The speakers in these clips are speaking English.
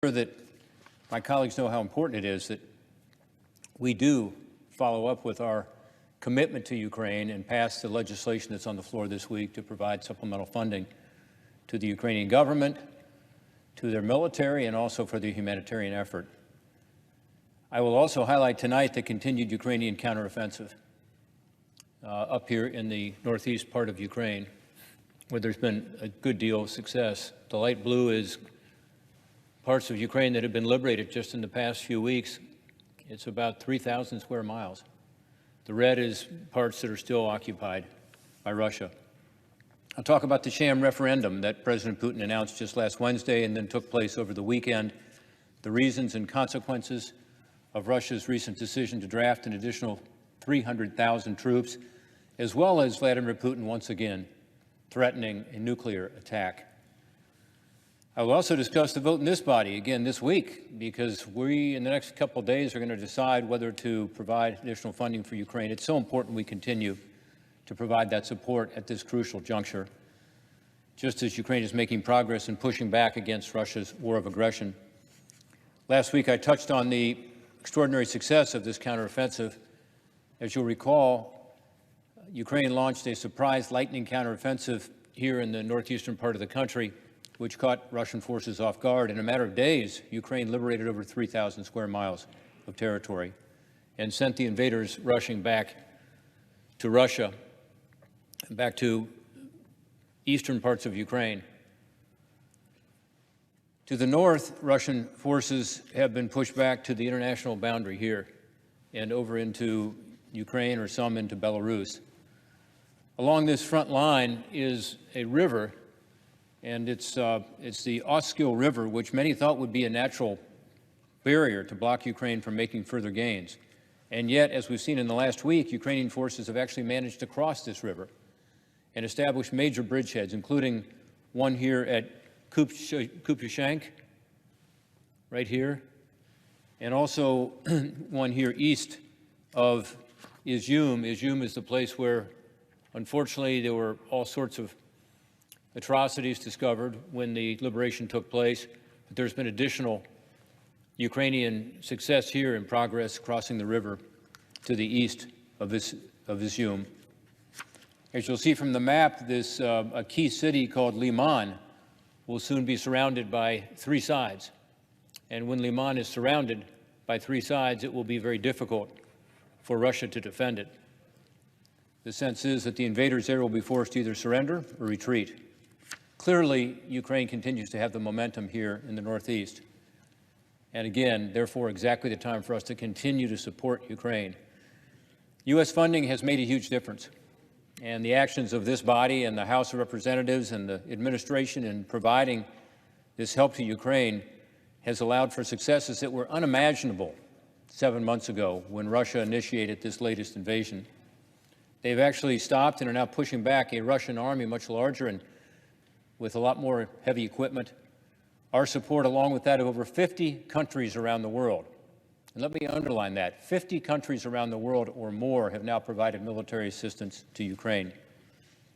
that my colleagues know how important it is that we do follow up with our commitment to Ukraine and pass the legislation that's on the floor this week to provide supplemental funding to the Ukrainian government, to their military, and also for the humanitarian effort. I will also highlight tonight the continued Ukrainian counteroffensive up here in the northeast part of Ukraine, where there's been a good deal of success. The light blue is parts of Ukraine that have been liberated just in the past few weeks. It's about 3,000 square miles. The red is parts that are still occupied by Russia. I'll talk about the sham referendum that President Putin announced just last Wednesday and then took place over the weekend, the reasons and consequences of Russia's recent decision to draft an additional 300,000 troops, as well as Vladimir Putin once again threatening a nuclear attack. I will also discuss the vote in this body again this week, because we, in the next couple of days, are going to decide whether to provide additional funding for Ukraine. It's so important we continue to provide that support at this crucial juncture, just as Ukraine is making progress in pushing back against Russia's war of aggression. Last week, I touched on the extraordinary success of this counteroffensive. As you'll recall, Ukraine launched a surprise lightning counteroffensive here in the northeastern part of the country, which caught Russian forces off guard. In a matter of days, Ukraine liberated over 3,000 square miles of territory and sent the invaders rushing back to Russia, back to eastern parts of Ukraine. To the north, Russian forces have been pushed back to the international boundary here and over into Ukraine, or some into Belarus. Along this front line is a river, and it's the Oskil River, which many thought would be a natural barrier to block Ukraine from making further gains. And yet, as we've seen in the last week, Ukrainian forces have actually managed to cross this river and establish major bridgeheads, including one here at Kupyashank, right here, and also one here east of Izium. Izium is the place where, unfortunately, there were all sorts of atrocities discovered when the liberation took place. But there's been additional Ukrainian success here in progress crossing the river to the east of Izium. As you'll see from the map, this a key city called Liman will soon be surrounded by three sides. And when Liman is surrounded by three sides, it will be very difficult for Russia to defend it. The sense is that the invaders there will be forced to either surrender or retreat. Clearly, Ukraine continues to have the momentum here in the northeast. And again, therefore, exactly the time for us to continue to support Ukraine. U.S. funding has made a huge difference. And the actions of this body and the House of Representatives and the administration in providing this help to Ukraine has allowed for successes that were unimaginable 7 months ago when Russia initiated this latest invasion. They've actually stopped and are now pushing back a Russian army much larger and with a lot more heavy equipment. Our support, along with that of over 50 countries around the world. And let me underline that, 50 countries around the world or more have now provided military assistance to Ukraine.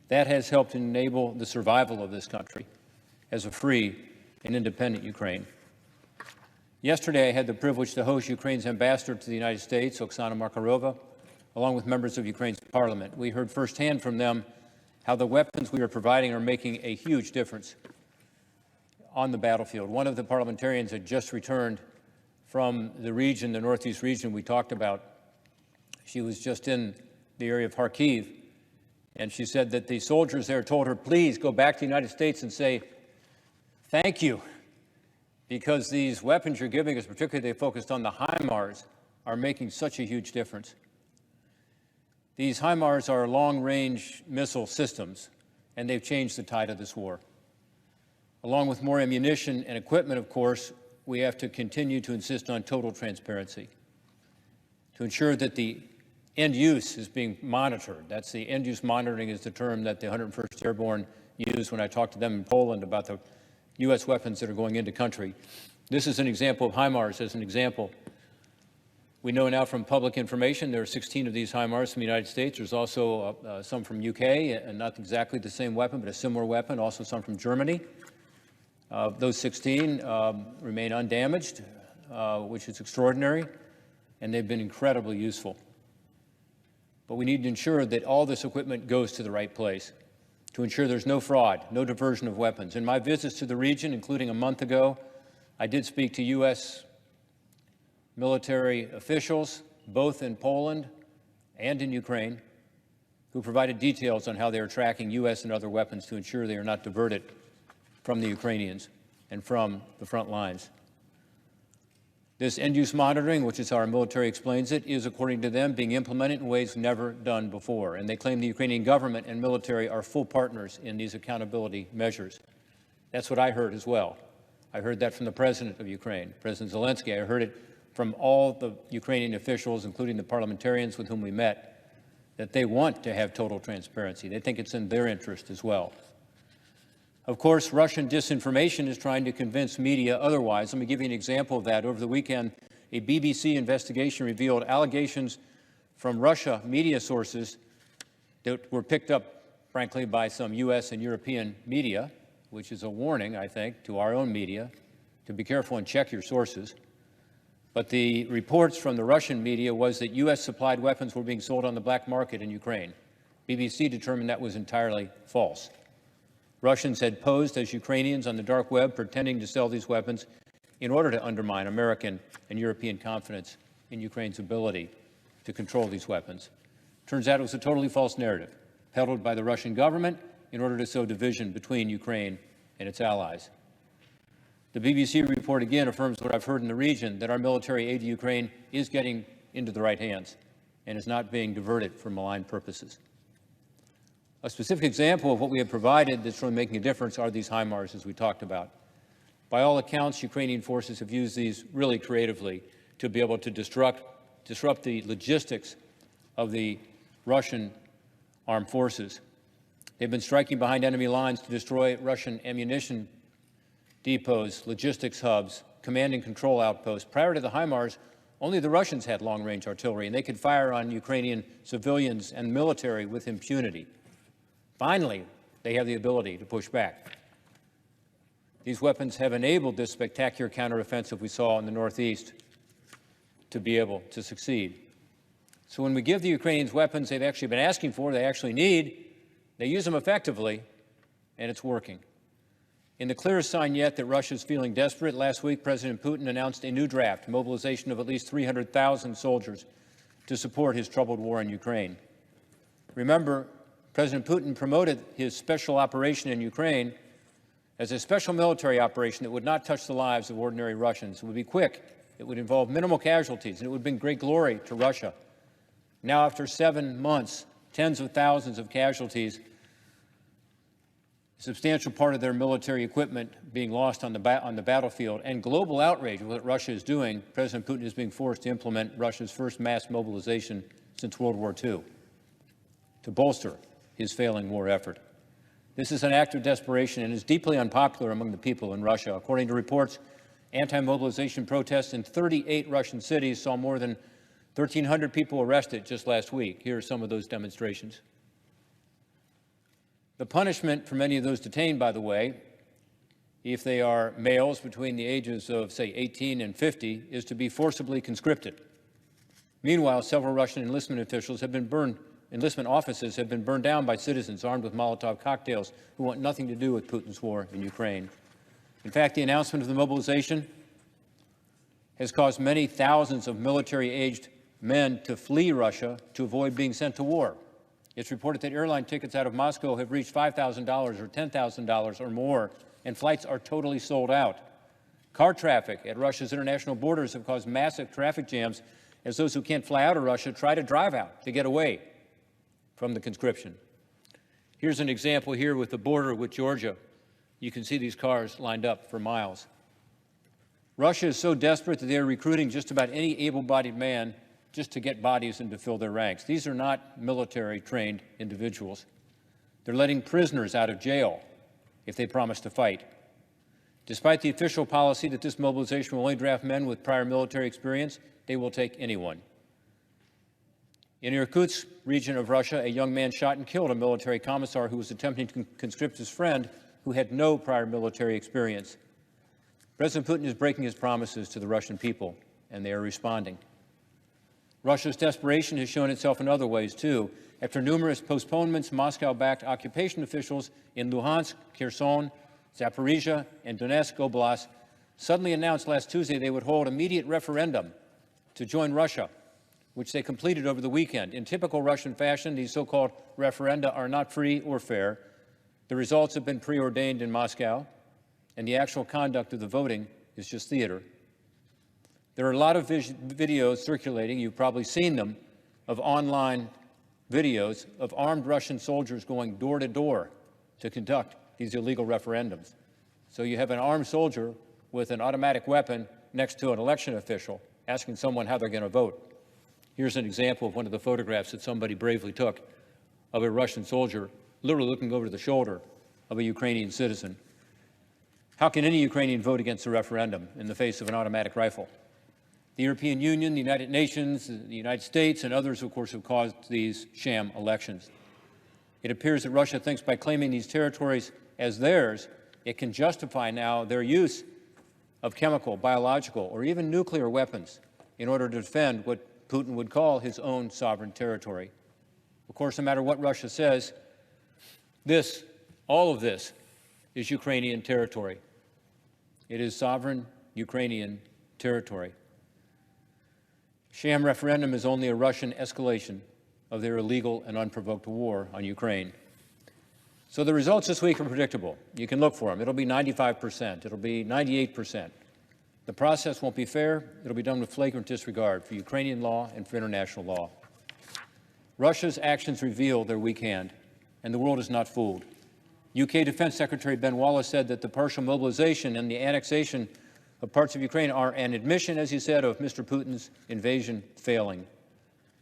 That has helped enable the survival of this country as a free and independent Ukraine. Yesterday, I had the privilege to host Ukraine's ambassador to the United States, Oksana Markarova, along with members of Ukraine's parliament. We heard firsthand from them how the weapons we are providing are making a huge difference on the battlefield. One of the parliamentarians had just returned from the region, the Northeast region we talked about. She was just in the area of Kharkiv, and she said that the soldiers there told her, please go back to the United States and say, thank you, because these weapons you're giving us, particularly they focused on the HIMARS, are making such a huge difference. These HIMARS are long-range missile systems, and they've changed the tide of this war. Along with more ammunition and equipment, of course, we have to continue to insist on total transparency to ensure that the end use is being monitored. That's the end use monitoring is the term that the 101st Airborne used when I talked to them in Poland about the U.S. weapons that are going into country. This is an example of HIMARS as an example. We know now from public information there are 16 of these HIMARS from the United States. There's also some from UK, and not exactly the same weapon, but a similar weapon, also some from Germany. Those 16 remain undamaged, which is extraordinary, and they've been incredibly useful. But we need to ensure that all this equipment goes to the right place, to ensure there's no fraud, no diversion of weapons. In my visits to the region, including a month ago, I did speak to U.S. military officials, both in Poland and in Ukraine, who provided details on how they are tracking U.S. and other weapons to ensure they are not diverted from the Ukrainians and from the front lines. This end-use monitoring, which is how our military explains it, is, according to them, being implemented in ways never done before. And they claim the Ukrainian government and military are full partners in these accountability measures. That's what I heard as well. I heard that from the president of Ukraine, President Zelensky. I heard it from all the Ukrainian officials, including the parliamentarians with whom we met, that they want to have total transparency. They think it's in their interest as well. Of course, Russian disinformation is trying to convince media otherwise. Let me give you an example of that. Over the weekend, a BBC investigation revealed allegations from Russia media sources that were picked up, frankly, by some U.S. and European media, which is a warning, I think, to our own media to be careful and check your sources. But the reports from the Russian media was that U.S.-supplied weapons were being sold on the black market in Ukraine. BBC determined that was entirely false. Russians had posed as Ukrainians on the dark web, pretending to sell these weapons in order to undermine American and European confidence in Ukraine's ability to control these weapons. Turns out it was a totally false narrative, peddled by the Russian government in order to sow division between Ukraine and its allies. The BBC report again affirms what I've heard in the region, that our military aid to Ukraine is getting into the right hands and is not being diverted for malign purposes. A specific example of what we have provided that's really making a difference are these HIMARS, as we talked about. By all accounts, Ukrainian forces have used these really creatively to be able to disrupt the logistics of the Russian armed forces. They've been striking behind enemy lines to destroy Russian ammunition depots, logistics hubs, command and control outposts. Prior to the HIMARS, only the Russians had long-range artillery, and they could fire on Ukrainian civilians and military with impunity. Finally, they have the ability to push back. These weapons have enabled this spectacular counteroffensive we saw in the Northeast to be able to succeed. So when we give the Ukrainians weapons they've actually been asking for, they actually need, they use them effectively, and it's working. In the clearest sign yet that Russia is feeling desperate, last week President Putin announced a new draft, mobilization of at least 300,000 soldiers to support his troubled war in Ukraine. Remember, President Putin promoted his special operation in Ukraine as a special military operation that would not touch the lives of ordinary Russians. It would be quick, it would involve minimal casualties, and it would bring great glory to Russia. Now, after 7 months, tens of thousands of casualties, a substantial part of their military equipment being lost on the battlefield, and global outrage of what Russia is doing, President Putin is being forced to implement Russia's first mass mobilization since World War II to bolster his failing war effort. This is an act of desperation and is deeply unpopular among the people in Russia. According to reports, anti-mobilization protests in 38 Russian cities saw more than 1,300 people arrested just last week. Here are some of those demonstrations. The punishment for many of those detained, by the way, if they are males between the ages of, say, 18 and 50, is to be forcibly conscripted. Meanwhile, several Russian enlistment offices have been burned down by citizens armed with Molotov cocktails who want nothing to do with Putin's war in Ukraine. In fact, the announcement of the mobilization has caused many thousands of military-aged men to flee Russia to avoid being sent to war. It's reported that airline tickets out of Moscow have reached $5,000 or $10,000 or more, and flights are totally sold out. Car traffic at Russia's international borders have caused massive traffic jams as those who can't fly out of Russia try to drive out to get away from the conscription. Here's an example here with the border with Georgia. You can see these cars lined up for miles. Russia is so desperate that they are recruiting just about any able-bodied man just to get bodies and to fill their ranks. These are not military-trained individuals. They're letting prisoners out of jail if they promise to fight. Despite the official policy that this mobilization will only draft men with prior military experience, they will take anyone. In Irkutsk region of Russia, a young man shot and killed a military commissar who was attempting to conscript his friend who had no prior military experience. President Putin is breaking his promises to the Russian people, and they are responding. Russia's desperation has shown itself in other ways, too. After numerous postponements, Moscow-backed occupation officials in Luhansk, Kherson, Zaporizhia, and Donetsk Oblast suddenly announced last Tuesday they would hold immediate referendum to join Russia, which they completed over the weekend. In typical Russian fashion, these so-called referenda are not free or fair. The results have been preordained in Moscow, and the actual conduct of the voting is just theater. There are a lot of videos circulating, you've probably seen them, of online videos of armed Russian soldiers going door to door to conduct these illegal referendums. So you have an armed soldier with an automatic weapon next to an election official asking someone how they're going to vote. Here's an example of one of the photographs that somebody bravely took of a Russian soldier literally looking over the shoulder of a Ukrainian citizen. How can any Ukrainian vote against a referendum in the face of an automatic rifle? The European Union, the United Nations, the United States, and others, of course, have caused these sham elections. It appears that Russia thinks by claiming these territories as theirs, it can justify now their use of chemical, biological, or even nuclear weapons in order to defend what Putin would call his own sovereign territory. Of course, no matter what Russia says, all of this is Ukrainian territory. It is sovereign Ukrainian territory. Sham referendum is only a Russian escalation of their illegal and unprovoked war on Ukraine. So the results this week are predictable. You can look for them. It'll be 95%. It'll be 98%. The process won't be fair. It'll be done with flagrant disregard for Ukrainian law and for international law. Russia's actions reveal their weak hand, and the world is not fooled. UK Defense Secretary Ben Wallace said that the partial mobilization and the annexation of parts of Ukraine are an admission, as he said, of Mr. Putin's invasion failing.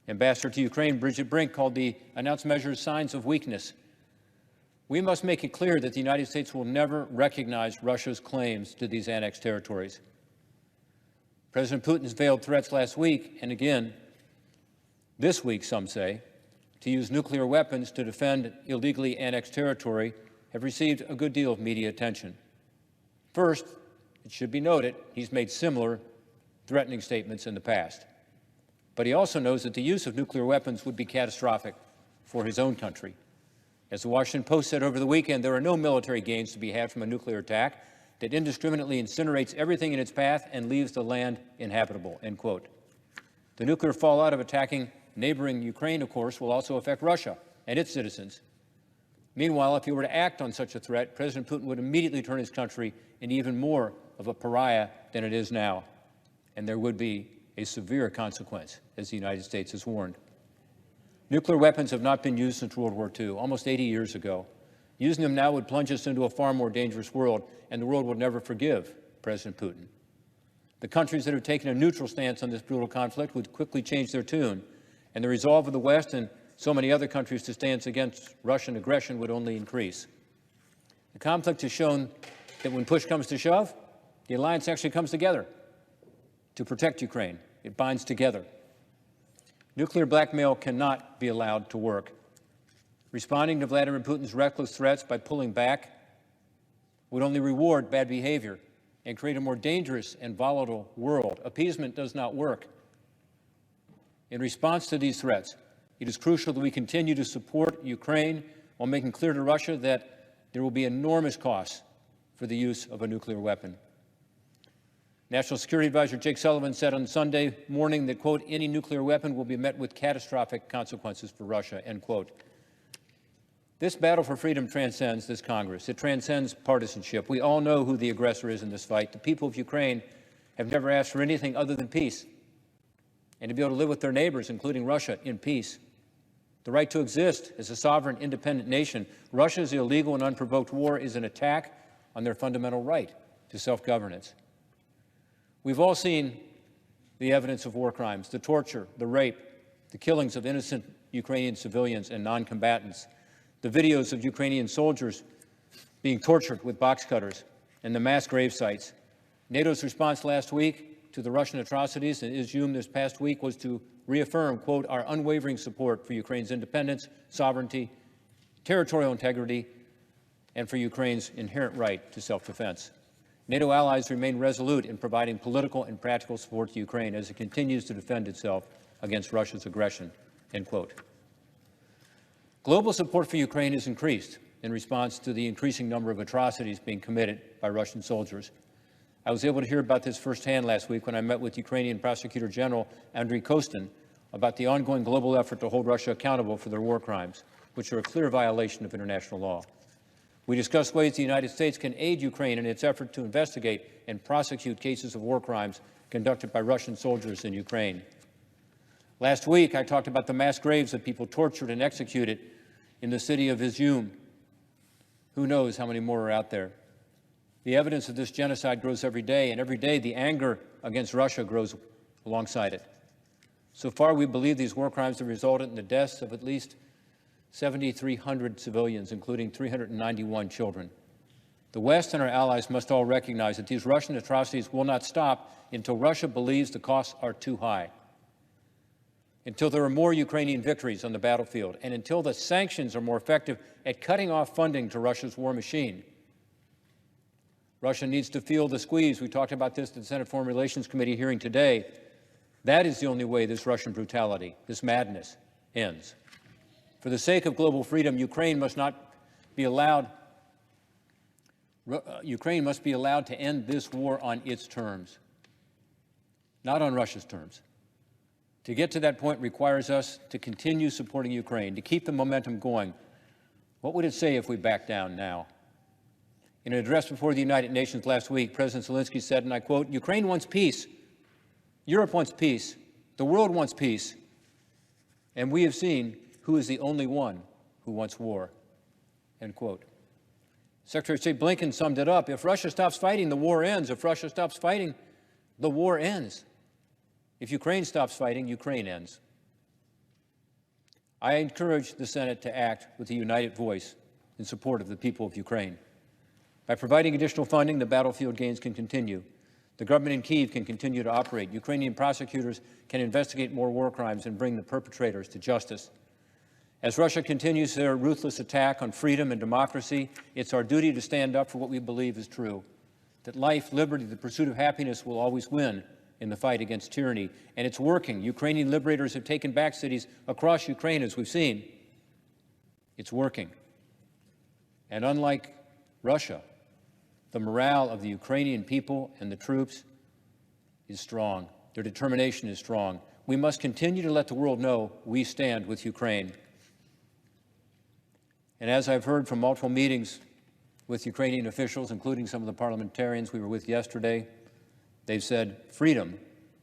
Ambassador to Ukraine Bridget Brink called the announced measures signs of weakness. We must make it clear that the United States will never recognize Russia's claims to these annexed territories. President Putin's veiled threats last week, and again this week, some say, to use nuclear weapons to defend illegally annexed territory have received a good deal of media attention. First, it should be noted, he's made similar threatening statements in the past. But he also knows that the use of nuclear weapons would be catastrophic for his own country. As the Washington Post said over the weekend, there are no military gains to be had from a nuclear attack that indiscriminately incinerates everything in its path and leaves the land inhabitable, end quote. The nuclear fallout of attacking neighboring Ukraine, of course, will also affect Russia and its citizens. Meanwhile, if he were to act on such a threat, President Putin would immediately turn his country into even more of a pariah than it is now, and there would be a severe consequence, as the United States has warned. Nuclear weapons have not been used since World War II, almost 80 years ago. Using them now would plunge us into a far more dangerous world, and the world will never forgive President Putin. The countries that have taken a neutral stance on this brutal conflict would quickly change their tune, and the resolve of the West and so many other countries to stand against Russian aggression would only increase. The conflict has shown that when push comes to shove, the alliance actually comes together to protect Ukraine. It binds together. Nuclear blackmail cannot be allowed to work. Responding to Vladimir Putin's reckless threats by pulling back would only reward bad behavior and create a more dangerous and volatile world. Appeasement does not work. In response to these threats, it is crucial that we continue to support Ukraine while making clear to Russia that there will be enormous costs for the use of a nuclear weapon. National Security Advisor Jake Sullivan said on Sunday morning that, quote, any nuclear weapon will be met with catastrophic consequences for Russia, end quote. This battle for freedom transcends this Congress. It transcends partisanship. We all know who the aggressor is in this fight. The people of Ukraine have never asked for anything other than peace and to be able to live with their neighbors, including Russia, in peace. The right to exist as a sovereign, independent nation. Russia's illegal and unprovoked war is an attack on their fundamental right to self-governance. We've all seen the evidence of war crimes, the torture, the rape, the killings of innocent Ukrainian civilians and non-combatants, the videos of Ukrainian soldiers being tortured with box cutters, and the mass grave sites. NATO's response last week to the Russian atrocities in Izum this past week was to reaffirm, quote, our unwavering support for Ukraine's independence, sovereignty, territorial integrity, and for Ukraine's inherent right to self-defense. NATO allies remain resolute in providing political and practical support to Ukraine as it continues to defend itself against Russia's aggression, end quote. Global support for Ukraine has increased in response to the increasing number of atrocities being committed by Russian soldiers. I was able to hear about this firsthand last week when I met with Ukrainian Prosecutor General Andriy Kostin about the ongoing global effort to hold Russia accountable for their war crimes, which are a clear violation of international law. We discussed ways the United States can aid Ukraine in its effort to investigate and prosecute cases of war crimes conducted by Russian soldiers in Ukraine. Last week, I talked about the mass graves of people tortured and executed in the city of Izum. Who knows how many more are out there? The evidence of this genocide grows every day, and every day the anger against Russia grows alongside it. So far, we believe these war crimes have resulted in the deaths of at least 7,300 civilians, including 391 children. The West and our allies must all recognize that these Russian atrocities will not stop until Russia believes the costs are too high, until there are more Ukrainian victories on the battlefield, and until the sanctions are more effective at cutting off funding to Russia's war machine. Russia needs to feel the squeeze. We talked about this at the Senate Foreign Relations Committee hearing today. That is the only way this Russian brutality, this madness, ends. For the sake of global freedom, Ukraine must be allowed to end this war on its terms, not on Russia's terms. To get to that point requires us to continue supporting Ukraine, to keep the momentum going. What would it say if we back down now? In an address before the United Nations last week, President Zelensky said, and I quote, "Ukraine wants peace. Europe wants peace. The world wants peace. And we have seen who is the only one who wants war," end quote. Secretary of State Blinken summed it up. If Russia stops fighting, the war ends. If Russia stops fighting, the war ends. If Ukraine stops fighting, Ukraine ends. I encourage the Senate to act with a united voice in support of the people of Ukraine. By providing additional funding, the battlefield gains can continue. The government in Kyiv can continue to operate. Ukrainian prosecutors can investigate more war crimes and bring the perpetrators to justice. As Russia continues their ruthless attack on freedom and democracy, it's our duty to stand up for what we believe is true, that life, liberty, the pursuit of happiness will always win in the fight against tyranny. And it's working. Ukrainian liberators have taken back cities across Ukraine, as we've seen. It's working. And unlike Russia, the morale of the Ukrainian people and the troops is strong. Their determination is strong. We must continue to let the world know we stand with Ukraine. And as I've heard from multiple meetings with Ukrainian officials, including some of the parliamentarians we were with yesterday, they've said freedom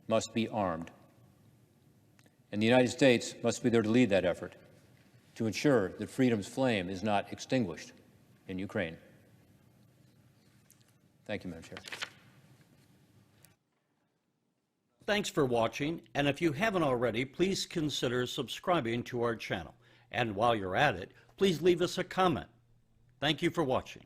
must be armed. And the United States must be there to lead that effort, to ensure that freedom's flame is not extinguished in Ukraine. Thank you, Madam Chair. Thanks for watching, and if you haven't already, please consider subscribing to our channel. And while you're at it, please leave us a comment. Thank you for watching.